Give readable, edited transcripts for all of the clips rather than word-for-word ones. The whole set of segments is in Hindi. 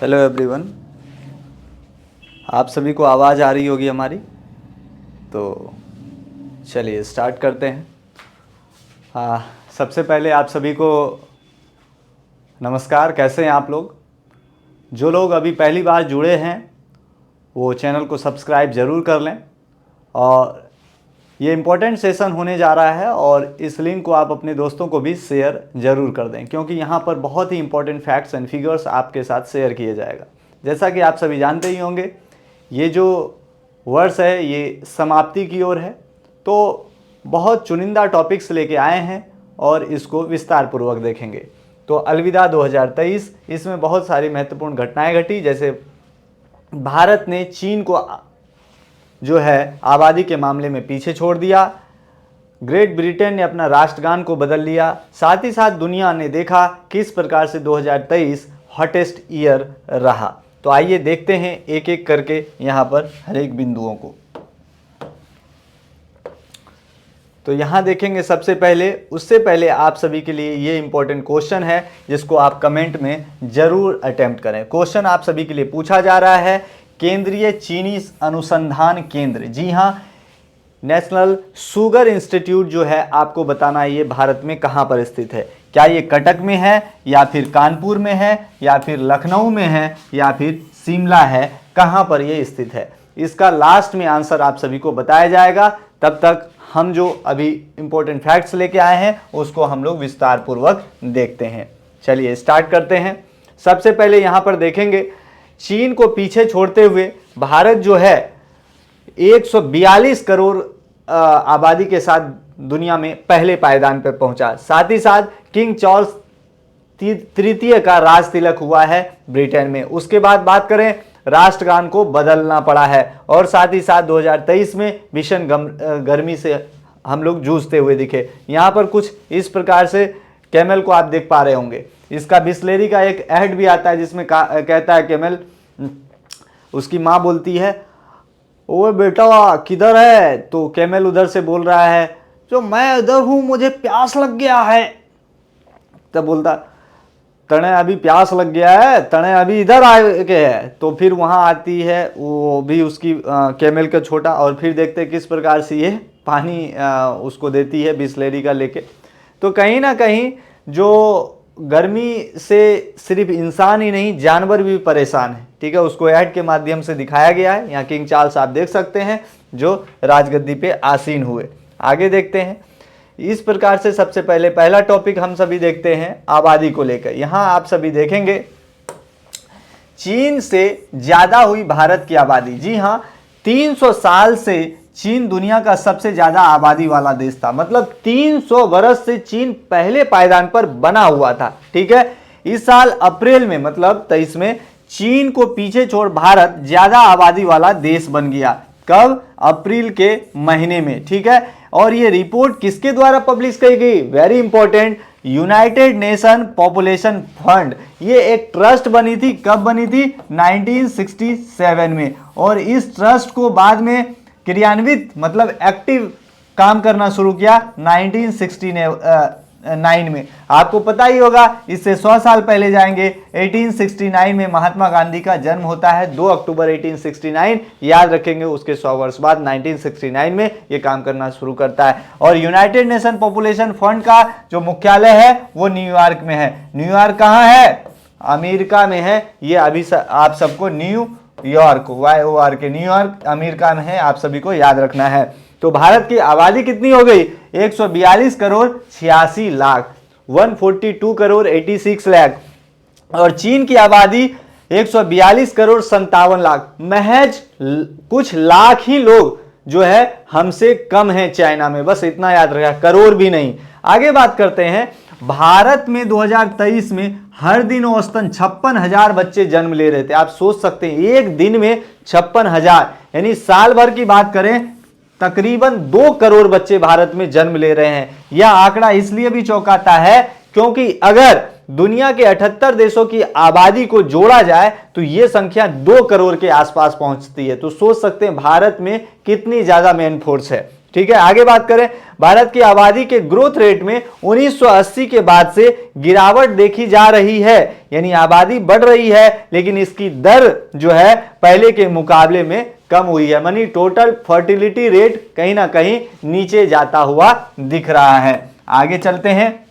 Hello everyone. आप सभी को आवाज़ आ रही होगी हमारी, तो चलिए स्टार्ट करते हैं। सबसे पहले आप सभी को नमस्कार। कैसे हैं आप लोग? जो लोग अभी पहली बार जुड़े हैं वो चैनल को सब्सक्राइब ज़रूर कर लें। और ये इम्पोर्टेंट सेशन होने जा रहा है और इस लिंक को आप अपने दोस्तों को भी शेयर ज़रूर कर दें, क्योंकि यहाँ पर बहुत ही इम्पोर्टेंट फैक्ट्स एंड फिगर्स आपके साथ शेयर किए जाएगा। जैसा कि आप सभी जानते ही होंगे, ये जो वर्ष है ये समाप्ति की ओर है, तो बहुत चुनिंदा टॉपिक्स लेके आए हैं और इसको विस्तार पूर्वक देखेंगे। तो अलविदा 2023, इसमें बहुत सारी महत्वपूर्ण घटनाएं घटी। जैसे भारत ने चीन को जो है आबादी के मामले में पीछे छोड़ दिया, ग्रेट ब्रिटेन ने अपना राष्ट्रगान को बदल लिया, साथ ही साथ दुनिया ने देखा किस प्रकार से 2023 हॉटेस्ट ईयर रहा। तो आइए देखते हैं एक एक करके यहाँ पर हर एक बिंदुओं को। तो यहाँ देखेंगे सबसे पहले, उससे पहले आप सभी के लिए ये इंपॉर्टेंट क्वेश्चन है जिसको आप कमेंट में जरूर अटेम्प्ट करें। क्वेश्चन आप सभी के लिए पूछा जा रहा है, केंद्रीय चीनी अनुसंधान केंद्र, जी हाँ, नेशनल शुगर इंस्टीट्यूट जो है, आपको बताना है ये भारत में कहाँ पर स्थित है। क्या ये कटक में है, या फिर कानपुर में है, या फिर लखनऊ में है, या फिर शिमला है, कहाँ पर ये स्थित है? इसका लास्ट में आंसर आप सभी को बताया जाएगा। तब तक हम जो अभी इंपॉर्टेंट फैक्ट्स लेके आए हैं उसको हम लोग विस्तार पूर्वक देखते हैं। चलिए स्टार्ट करते हैं। सबसे पहले यहाँ पर देखेंगे, चीन को पीछे छोड़ते हुए भारत जो है 142 करोड़ आबादी के साथ दुनिया में पहले पायदान पर पहुंचा। साथ ही साथ किंग चार्ल्स तृतीय का राज तिलक हुआ है ब्रिटेन में। उसके बाद बात करें, राष्ट्रगान को बदलना पड़ा है और साथ ही साथ 2023 में भीषण गर्मी से हम लोग जूझते हुए दिखे। यहाँ पर कुछ इस प्रकार से कैमल को आप देख पा रहे होंगे। इसका बिस्लेरी का एक ऐड भी आता है जिसमें कहता है कैमल, उसकी माँ बोलती है, ओए बेटा किधर है? तो कैमल उधर से बोल रहा है, जो मैं इधर हूँ, मुझे प्यास लग गया है। तब बोलता, तने अभी प्यास लग गया है, तने अभी इधर आए के है। तो फिर वहाँ आती है वो भी उसकी कैमल का छोटा, और फिर देखते किस प्रकार से ये पानी उसको देती है बिस्लेरी का लेके। तो कहीं ना कहीं जो गर्मी से सिर्फ इंसान ही नहीं, जानवर भी परेशान है। ठीक है, उसको ऐड के माध्यम से दिखाया गया है। यहाँ किंग चार्ल्स आप देख सकते हैं जो राजगद्दी पे आसीन हुए। आगे देखते हैं। इस प्रकार से सबसे पहले पहला टॉपिक हम सभी देखते हैं आबादी को लेकर। यहाँ आप सभी देखेंगे, चीन से ज्यादा हुई भारत की आबादी। जी हाँ, 300 साल से चीन दुनिया का सबसे ज्यादा आबादी वाला देश था। मतलब 300 वर्ष से चीन पहले पायदान पर बना हुआ था। ठीक है, इस साल अप्रैल में मतलब 23 में चीन को पीछे छोड़ भारत ज्यादा आबादी वाला देश बन गया। कब? अप्रैल के महीने में। ठीक है, और ये रिपोर्ट किसके द्वारा पब्लिश की गई? Very important, United nation population fund. ये एक ट्रस्ट बनी थी। कब बनी थी? 1967 में। और इस ट्रस्ट को बाद में क्रियान्वित मतलब एक्टिव काम करना शुरू किया 1969 में। आपको पता ही होगा, इससे 100 साल पहले जाएंगे। 1869 में महात्मा गांधी का जन्म होता है, 2 अक्टूबर 1869। याद रखेंगे, उसके 100 वर्ष बाद 1969 में ये काम करना शुरू करता है। और यूनाइटेड नेशन पॉपुलेशन फंड का जो मुख्यालय है वो न्यूयॉर्क में है। न्यूयॉर्क कहाँ है? अमेरिका में है। ये अभी आप सबको न्यूयॉर्क, YOR के न्यूयॉर्क अमेरिका में है, आप सभी को याद रखना है। तो भारत की आबादी कितनी हो गई? 142 करोड़ 86 लाख, 142 करोड़ 86 लाख। और चीन की आबादी 142 करोड़ 57 लाख। महज कुछ लाख ही लोग जो है हमसे कम है चाइना में, बस इतना याद रखा, करोड़ भी नहीं। आगे बात करते हैं। भारत में 2023 में हर दिन औसतन 56,000 बच्चे जन्म ले रहे थे। आप सोच सकते हैं, एक दिन में 56,000, यानी साल भर की बात करें तकरीबन 2 करोड़ बच्चे भारत में जन्म ले रहे हैं। यह आंकड़ा इसलिए भी चौंकाता है क्योंकि अगर दुनिया के 78 देशों की आबादी को जोड़ा जाए तो यह संख्या 2 करोड़ के आसपास पहुंचती है। तो सोच सकते हैं भारत में कितनी ज्यादा मैन फोर्स है। ठीक है, आगे बात करें। भारत की आबादी के ग्रोथ रेट में 1980 के बाद से गिरावट देखी जा रही है। यानी आबादी बढ़ रही है लेकिन इसकी दर जो है पहले के मुकाबले में कम हुई है, यानी टोटल फर्टिलिटी रेट कहीं ना कहीं नीचे जाता हुआ दिख रहा है। आगे चलते हैं,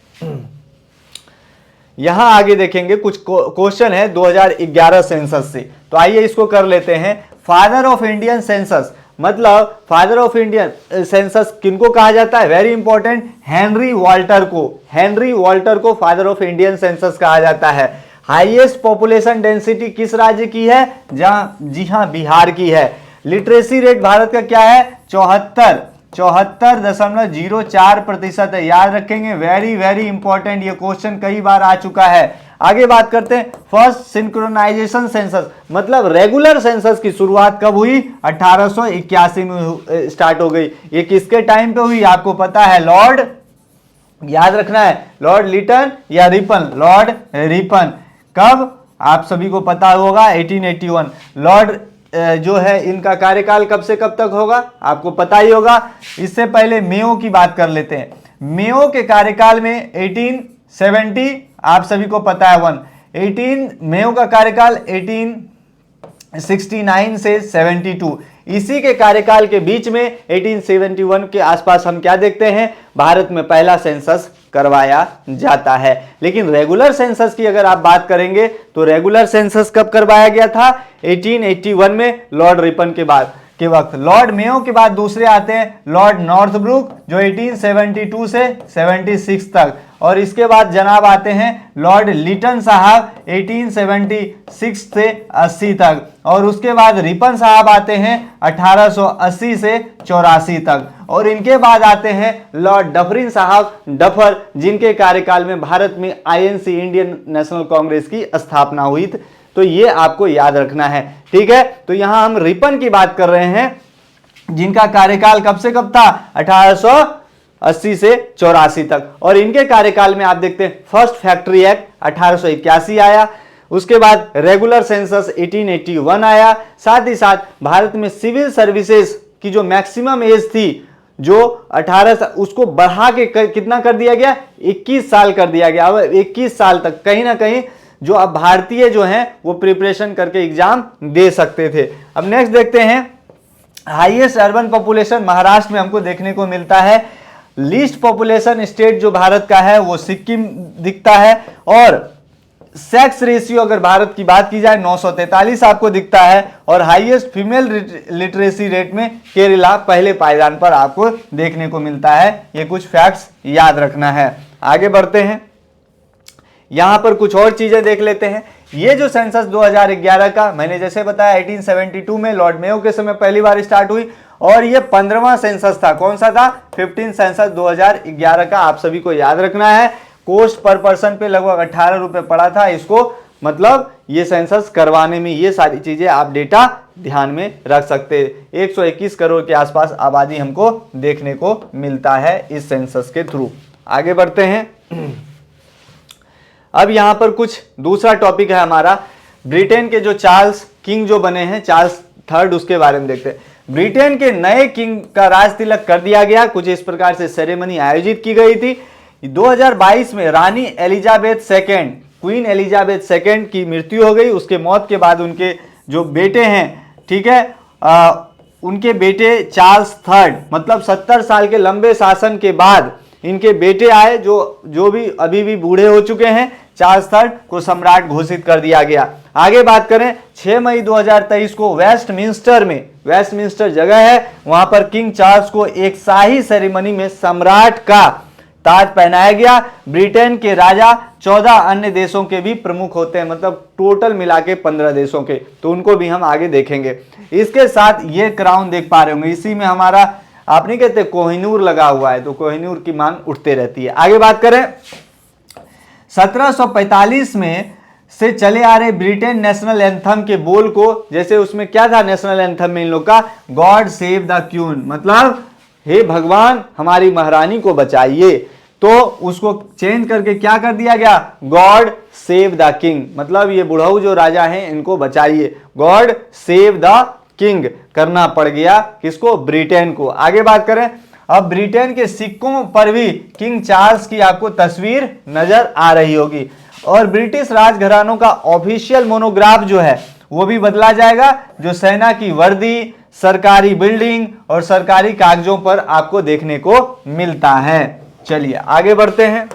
यहां आगे देखेंगे कुछ क्वेश्चन है 2011 सेंसस से, तो आइए इसको कर लेते हैं। फादर ऑफ इंडियन सेंसस, मतलब फादर ऑफ इंडियन सेंसस किनको कहा जाता है? वेरी इंपॉर्टेंट, हेनरी वॉल्टर को, हेनरी वॉल्टर को फादर ऑफ इंडियन सेंसस कहा जाता है। हाईएस्ट पॉपुलेशन डेंसिटी किस राज्य की है? जी हाँ, बिहार की है। लिटरेसी रेट भारत का क्या है? 74.04% है, याद रखेंगे, वेरी वेरी इंपॉर्टेंट, ये क्वेश्चन कई बार आ चुका है। आगे बात करते हैं, फर्स्ट सिंक्रोनाइजेशन सेंसस, मतलब रेगुलर सेंसस की शुरुआत कब हुई? 1881 में स्टार्ट हो गई। ये किसके टाइम पे हुई? आपको पता है, लॉर्ड, याद रखना है, लॉर्ड लिटन या रिपन, लॉर्ड रिपन। कब? आप सभी को पता होगा 1881। लॉर्ड जो है इनका कार्यकाल कब से कब तक होगा? आपको पता ही होगा। इससे पहले मेयो की बात कर लेते हैं। मेयो के कार्यकाल में 1870, आप सभी को पता है 18 मेयो का कार्यकाल 1869 से 72, इसी के कार्यकाल के बीच में 1871 के आसपास हम क्या देखते हैं? भारत में पहला सेंसस करवाया जाता है। लेकिन रेगुलर सेंसस की अगर आप बात करेंगे तो रेगुलर सेंसस कब करवाया गया था? 1881 में, लॉर्ड रिपन के बाद के वक्त। लॉर्ड मेयो के बाद दूसरे आते हैं लॉर्ड नॉर्थब्रुक, जो 1872 से 76 तक, और इसके बाद जनाब आते हैं लॉर्ड लिटन साहब 1876 से 80 तक, और उसके बाद रिपन साहब आते हैं 1880 से 84 तक, और इनके बाद आते हैं लॉर्ड डफरिन साहब, डफर, जिनके कार्यकाल में भारत में आईएनसी, इंडियन नेशनल कांग्रेस की स्थापना हुई थी। तो ये आपको याद रखना है, ठीक है। तो यहां हम रिपन की बात कर रहे हैं, जिनका कार्यकाल कब से कब था? 1880 से 84 तक, और इनके कार्यकाल में आप देखते हैं फर्स्ट फैक्ट्री एक्ट 1881 आया, उसके बाद रेगुलर सेंसस 1881 आया, साथ ही साथ भारत में सिविल सर्विसेज की जो मैक्सिमम एज थी, जो 18 उसको बढ़ा के कितना कर दिया गया? 21 साल कर दिया गया। अब 21 साल तक कहीं ना कहीं जो अब भारतीय जो हैं वो प्रिपरेशन करके एग्जाम दे सकते थे। अब नेक्स्ट देखते हैं, हाईएस्ट अर्बन पॉपुलेशन महाराष्ट्र में हमको देखने को मिलता है। लीस्ट पॉपुलेशन स्टेट जो भारत का है वो सिक्किम दिखता है, और सेक्स रेशियो अगर भारत की बात की जाए 943 आपको दिखता है, और हाईएस्ट फीमेल लिटरेसी रेट में केरला पहले पायदान पर आपको देखने को मिलता है। ये कुछ फैक्ट्स याद रखना है। आगे बढ़ते हैं, यहां पर कुछ और चीजें देख लेते हैं। ये जो सेंसस 2011 का, मैंने जैसे बताया 1872 में लॉर्ड मेयो के समय पहली बार स्टार्ट हुई, और ये 15वां सेंसस था। कौन सा था? 15 सेंसस 2011 का, आप सभी को याद रखना है। कॉस्ट पर पर्सन पे लगभग 18 रुपए पड़ा था इसको, मतलब ये सेंसस करवाने में। ये सारी चीजें आप डेटा ध्यान में रख सकते हैं। 121 करोड़ के आसपास आबादी हमको देखने को मिलता है इस सेंसस के थ्रू। आगे बढ़ते हैं, अब यहां पर कुछ दूसरा टॉपिक है हमारा, ब्रिटेन के जो चार्ल्स किंग जो बने हैं, चार्ल्स थर्ड, उसके बारे में देखते हैं। ब्रिटेन के नए किंग का राज तिलक कर दिया गया, कुछ इस प्रकार से सेरेमनी आयोजित की गई थी। 2022 में रानी Elizabeth second, queen Elizabeth second की मृत्यु हो गई। उसके मौत के बाद उनके जो बेटे हैं, ठीक है, उनके बेटे चार्ल्स थर्ड, मतलब 70 साल के लंबे शासन के बाद इनके बेटे आए, जो भी अभी भी बूढ़े हो चुके हैं। चार्ल्स थर्ड को सम्राट घोषित कर दिया गया। आगे बात करें, 6 मई 2023 को वेस्टमिंस्टर में, वेस्टमिंस्टर जगह है, वहां पर किंग चार्ल्स को एक शाही सेरेमनी में सम्राट का ताज पहनाया गया। ब्रिटेन के राजा 14 अन्य देशों के भी प्रमुख होते हैं, मतलब टोटल मिला के 15 देशों के, तो उनको भी हम आगे देखेंगे। इसके साथ ये क्राउन देख पा रहे होंगे, इसी में हमारा, आप नहीं कहते कोहिनूर लगा हुआ है, तो कोहिनूर की मांग उठते रहती है। आगे बात करें, 1745 में से चले आ रहे ब्रिटेन नेशनल एंथम के बोल को, जैसे उसमें क्या था नेशनल एंथम में इन लोग का? गॉड सेव द क्वीन, मतलब हे भगवान हमारी महारानी को बचाइए। तो उसको चेंज करके क्या कर दिया गया? गॉड सेव द किंग, मतलब ये बुढ़ऊ जो राजा हैं इनको बचाइए, गॉड सेव द किंग करना पड़ गया। किसको? ब्रिटेन को। आगे बात करें, अब ब्रिटेन के सिक्कों पर भी किंग चार्ल्स की आपको तस्वीर नजर आ रही होगी। और ब्रिटिश राजघरानों का ऑफिशियल मोनोग्राफ जो है वो भी बदला जाएगा, जो सेना की वर्दी, सरकारी बिल्डिंग और सरकारी कागजों पर आपको देखने को मिलता है। चलिए आगे बढ़ते हैं।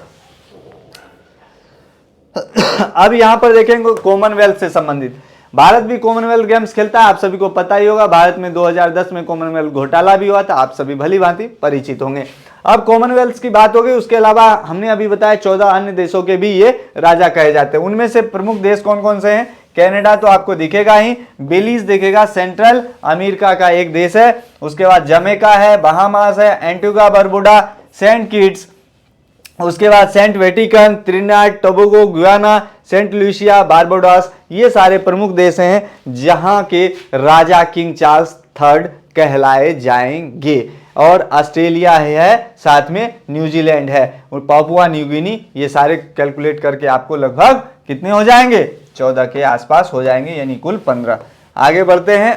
अब यहां पर देखेंगे कॉमनवेल्थ से संबंधित। भारत भी कॉमनवेल्थ गेम्स खेलता है, आप सभी को पता ही होगा। भारत में 2010 में कॉमनवेल्थ घोटाला भी हुआ था, आप सभी भली भांति परिचित होंगे। अब कॉमनवेल्थ की बात हो गई, उसके अलावा हमने अभी बताया 14 अन्य देशों के भी ये राजा कहे जाते हैं। उनमें से प्रमुख देश कौन कौन से हैं? कनाडा तो आपको दिखेगा ही, बेलीज दिखेगा, सेंट्रल अमेरिका का एक देश है, उसके बाद जमैका है, बहामास है, एंटीगा बरबुडा, सेंट किट्स, उसके बाद Saint Vatican, Trinidad Tobago, Guyana, Saint Lucia, Barbados, ये सारे प्रमुख देश हैं जहां के राजा किंग चार्ल्स III कहलाए जाएंगे। और ऑस्ट्रेलिया है, साथ में न्यूजीलैंड है और पापुआ न्यू गिनी, ये सारे कैलकुलेट करके आपको लगभग कितने हो जाएंगे? 14 के आसपास हो जाएंगे, यानी कुल 15। आगे बढ़ते हैं।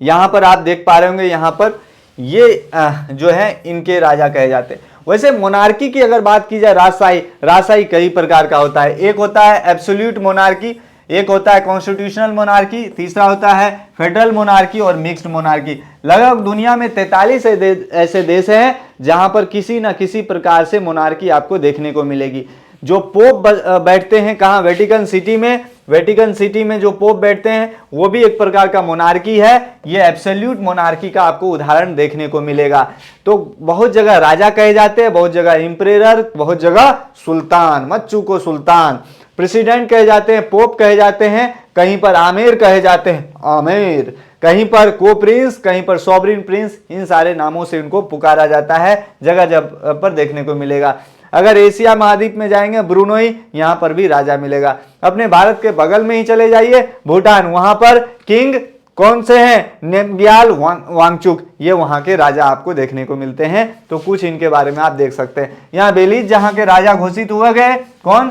यहां पर आप देख पा रहे होंगे, यहां पर ये जो है इनके राजा कहे जाते हैं। वैसे मोनार्की की अगर बात की जाए, राजशाही कई प्रकार का होता है। एक होता है एब्सोल्यूट मोनार्की, एक होता है कॉन्स्टिट्यूशनल मोनार्की, तीसरा होता है फेडरल मोनार्की और मिक्स्ड मोनार्की। लगभग दुनिया में 43 ऐसे देश हैं जहां पर किसी न किसी प्रकार से मोनार्की आपको देखने को मिलेगी। जो पोप बैठते हैं कहाँ? वेटिकन सिटी में। वेटिकन सिटी में जो पोप बैठते हैं वो भी एक प्रकार का मोनार्की है। ये एब्सोल्यूट मोनार्की का आपको उदाहरण देखने को मिलेगा। तो बहुत जगह राजा कहे जाते हैं, बहुत जगह इंपरेटर, बहुत जगह सुल्तान, मत चूको सुल्तान, प्रेसिडेंट कहे जाते हैं, पोप कहे जाते हैं, कहीं पर आमेर कहे जाते हैं, आमेर, कहीं पर को प्रिंस, कहीं पर सॉवरिन प्रिंस, इन सारे नामों से इनको पुकारा जाता है, जगह जगह पर देखने को मिलेगा। अगर एशिया महाद्वीप में जाएंगे ब्रुनोई, यहां पर भी राजा मिलेगा। अपने भारत के बगल में ही चले जाइए भूटान, वहां पर किंग कौन से हैं? नेमग्याल वांगचुक, ये वहां के राजा आपको देखने को मिलते हैं। तो कुछ इनके बारे में आप देख सकते हैं। यहाँ बेलीज जहां के राजा घोषित हुए गए, कौन?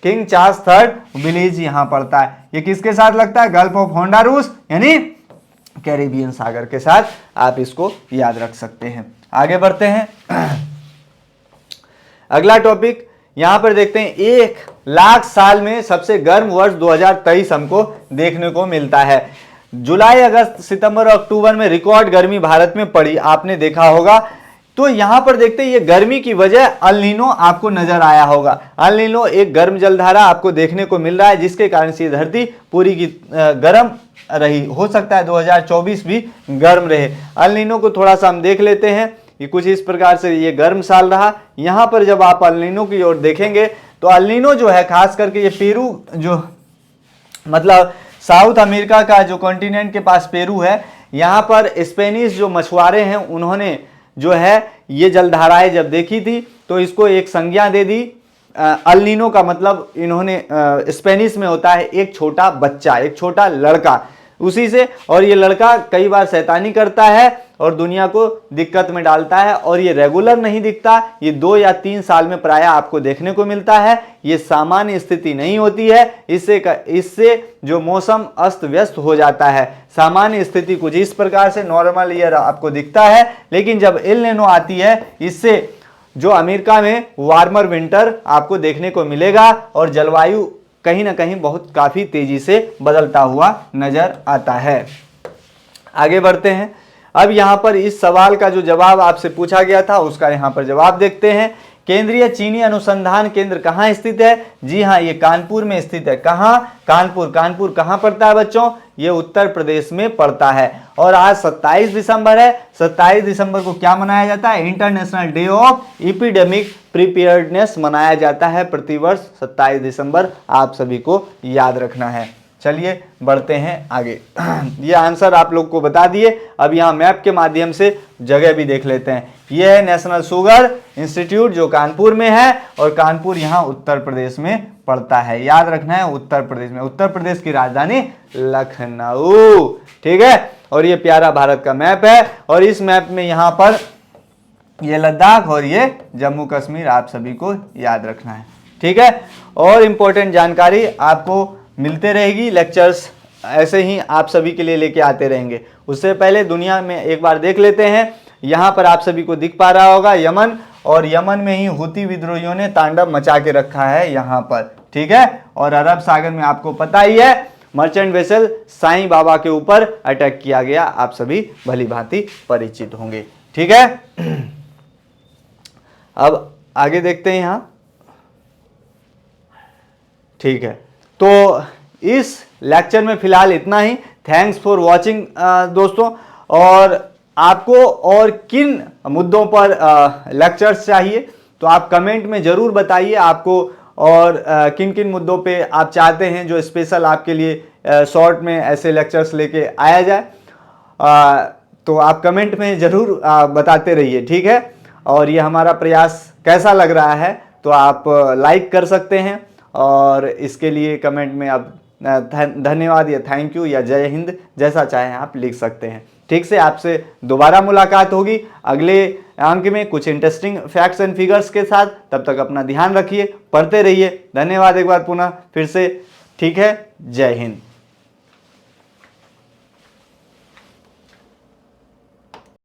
किंग चार्ल्स III, बेलीज यहां पड़ता है। ये किसके साथ लगता है? गल्फ ऑफ होंडुरास, यानी कैरिबियन सागर के साथ। आप इसको याद रख सकते हैं। आगे बढ़ते हैं। अगला टॉपिक यहां पर देखते हैं। 1 लाख साल में सबसे गर्म वर्ष 2023 हमको देखने को मिलता है। जुलाई, अगस्त, सितंबर और अक्टूबर में रिकॉर्ड गर्मी भारत में पड़ी, आपने देखा होगा। तो यहां पर देखते हैं ये गर्मी की वजह अल नीनो आपको नजर आया होगा। अल नीनो एक गर्म जलधारा आपको देखने को मिल रहा है, जिसके कारण से धरती पूरी की गर्म रही। हो सकता है 2024 भी गर्म रहे। अल नीनो को थोड़ा सा हम देख लेते हैं। ये कुछ इस प्रकार से ये गर्म साल रहा। यहां पर जब आप अल नीनो की ओर देखेंगे तो अल नीनो जो है खास करके ये पेरू, जो मतलब साउथ अमेरिका का जो कॉन्टिनेंट के पास पेरू है, यहाँ पर स्पेनिश जो मछुआरे हैं उन्होंने जो है ये जलधाराएं जब देखी थी तो इसको एक संज्ञा दे दी। अल नीनो का मतलब इन्होंने स्पेनिश में होता है एक छोटा बच्चा, एक छोटा लड़का, उसी से। और ये लड़का कई बार शैतानी करता है और दुनिया को दिक्कत में डालता है, और ये रेगुलर नहीं दिखता, ये 2 या 3 साल में प्रायः आपको देखने को मिलता है। ये सामान्य स्थिति नहीं होती है, इससे जो मौसम अस्त व्यस्त हो जाता है। सामान्य स्थिति कुछ इस प्रकार से नॉर्मल ईयर आपको दिखता है, लेकिन जब एल नीनो आती है इससे जो अमेरिका में वार्मर विंटर आपको देखने को मिलेगा और जलवायु कहीं ना कहीं बहुत काफी तेजी से बदलता हुआ नजर आता है। आगे बढ़ते हैं। अब यहां पर इस सवाल का जो जवाब आपसे पूछा गया था उसका यहां पर जवाब देखते हैं। केंद्रीय चीनी अनुसंधान केंद्र कहाँ स्थित है? जी हाँ, ये कानपुर में स्थित है। कहाँ? कानपुर। कानपुर कहाँ पड़ता है बच्चों? ये उत्तर प्रदेश में पड़ता है। और आज 27 दिसंबर है। 27 दिसंबर को क्या मनाया जाता है? International day of epidemic preparedness मनाया जाता है प्रतिवर्ष 27 दिसंबर। आप सभी को याद रखना है। चलिए बढ़ते हैं आगे। ये आंसर आप लोग को बता दिए। अब यहाँ मैप के माध्यम से जगह भी देख लेते हैं। ये है नेशनल शुगर इंस्टीट्यूट जो कानपुर में है, और कानपुर यहाँ उत्तर प्रदेश में पड़ता है। याद रखना है उत्तर प्रदेश में। उत्तर प्रदेश की राजधानी लखनऊ, ठीक है। और ये प्यारा भारत का मैप है, और इस मैप में यहाँ पर ये लद्दाख और ये जम्मू कश्मीर आप सभी को याद रखना है, ठीक है। और इम्पोर्टेंट जानकारी आपको मिलते रहेगी, लेक्चर्स ऐसे ही आप सभी के लिए लेके आते रहेंगे। उससे पहले दुनिया में एक बार देख लेते हैं। यहाँ पर आप सभी को दिख पा रहा होगा यमन और यमन में ही हुती विद्रोहियों ने तांडव मचा के रखा है यहाँ पर, ठीक है। और अरब सागर में आपको पता ही है मर्चेंट वेसल साईं बाबा के ऊपर अटैक किया गया, आप सभी भली भांति परिचित होंगे, ठीक है। अब आगे देखते हैं यहाँ, ठीक है। तो इस लेक्चर में फिलहाल इतना ही। थैंक्स फॉर वॉचिंग दोस्तों। और आपको और किन मुद्दों पर लेक्चर्स चाहिए तो आप कमेंट में ज़रूर बताइए आपको, और किन किन मुद्दों पे आप चाहते हैं जो स्पेशल आपके लिए शॉर्ट में ऐसे लेक्चर्स लेके आया जाए। तो आप कमेंट में ज़रूर बताते रहिए, ठीक है। और ये हमारा प्रयास कैसा लग रहा है तो आप लाइक कर सकते हैं, और इसके लिए कमेंट में आप धन्यवाद या थैंक यू या जय हिंद जैसा चाहें आप लिख सकते हैं। ठीक से आपसे दोबारा मुलाकात होगी अगले अंक में कुछ इंटरेस्टिंग फैक्ट्स एंड फिगर्स के साथ। तब तक अपना ध्यान रखिए, पढ़ते रहिए। धन्यवाद एक बार पुनः फिर से, ठीक है। जय हिंद।